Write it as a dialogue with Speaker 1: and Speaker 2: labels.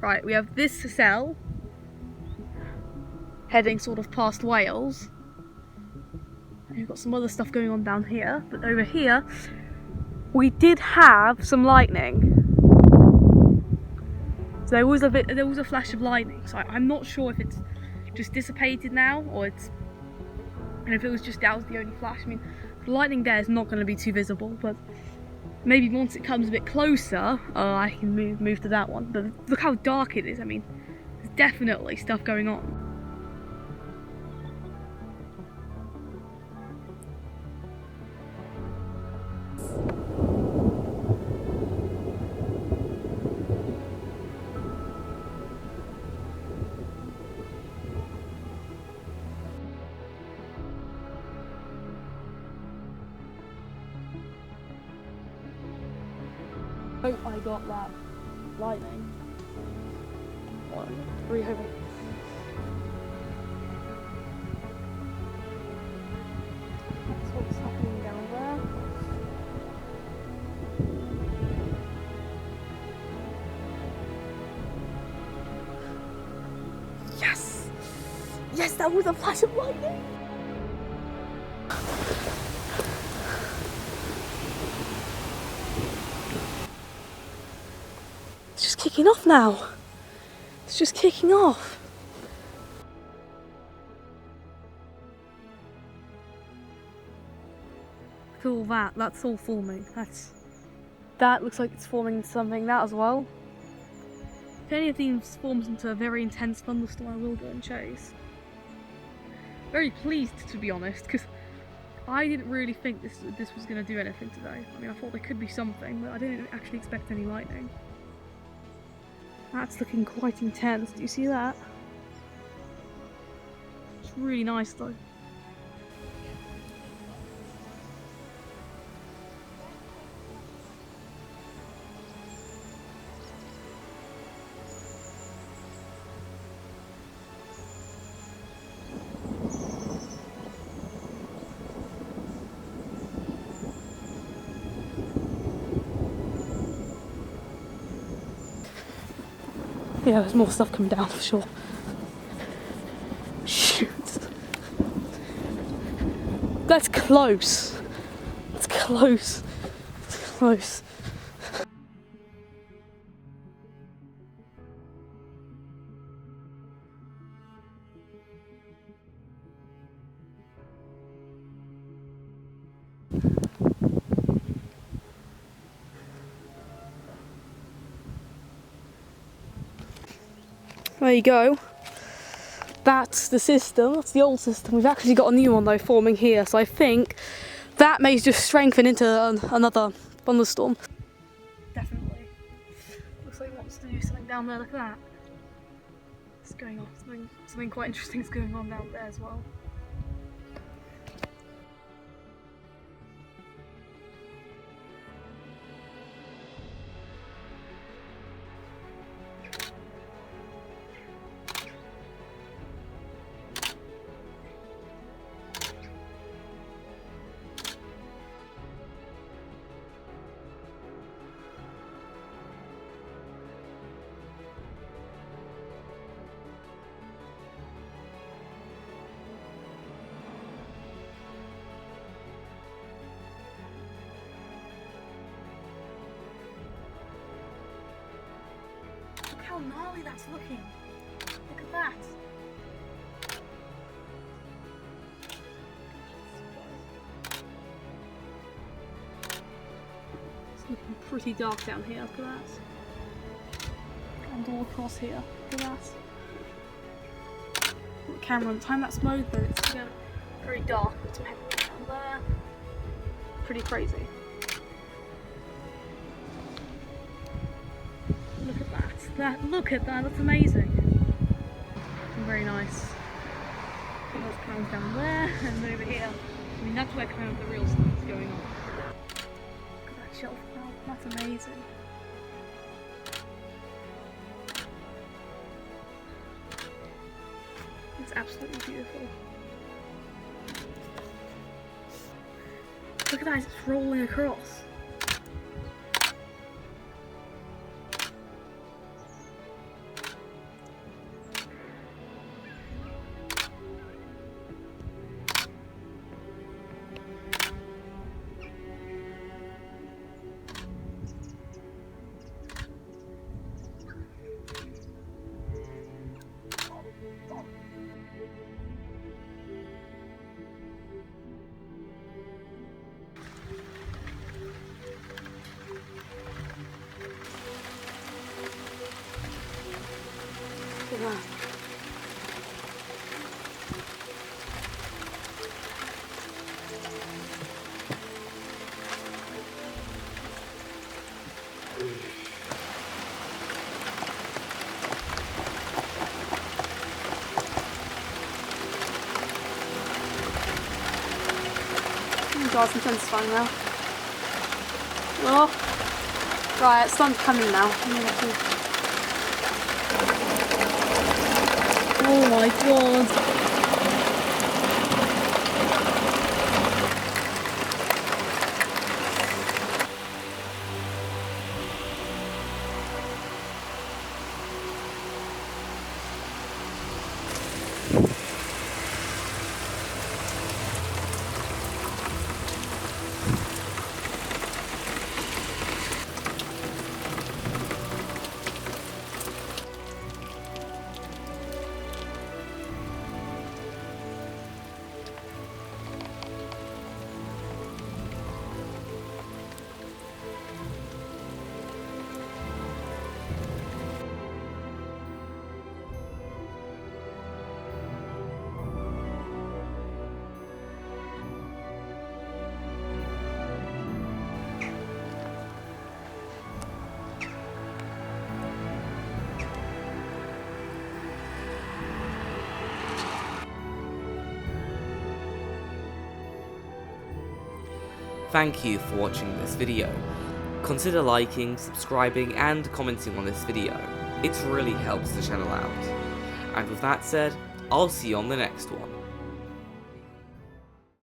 Speaker 1: Right, we have this cell heading sort of past Wales. And we've got some other stuff going on down here, but over here we did have some lightning. So there was a flash of lightning. So I'm not sure if it's just dissipated now, or and if it was just that was the only flash. I mean, the lightning there is not going to be too visible, but maybe once it comes a bit closer, I can move to that one. But look how dark it is. I mean, there's definitely stuff going on. Hope I got that lightning. 1, 3, over. That's what's happening down there. Yes! Yes, that was a flash of lightning! It's just kicking off now. It's just kicking off. Look at all that. That's all forming. That looks like it's forming into something. That as well. If any of these forms into a very intense thunderstorm, I will go and chase. Very pleased, to be honest, because I didn't really think this was going to do anything today. I mean, I thought there could be something, but I didn't actually expect any lightning. That's looking quite intense. Do you see that? It's really nice though. Yeah, there's more stuff coming down for sure. Shoot. That's close. It's close. It's close. There you go. That's the system. That's the old system. We've actually got a new one though forming here, so I think that may just strengthen into another thunderstorm. Definitely. Looks like it wants to do something down there. Look at that. It's going on. Something quite interesting is going on down there as well. Look how gnarly that's looking. Look at that. It's looking pretty dark down here. Look at that. And all across here. Look at that. Put the camera on time-lapse mode, but it's very dark. It's down there. Pretty crazy. Look at that. Look at that. That's amazing. Very nice. There's clouds down there and over here. I mean, that's where kind of the real stuff is going on. Look at that shelf cloud. That's amazing. It's absolutely beautiful. Look at that, it's rolling across. God, it's intensifying now. Oh, right, it's starting to come in now. Oh my God.
Speaker 2: Thank you for watching this video. Consider liking, subscribing and commenting on this video. It really helps the channel out. And with that said, I'll see you on the next one.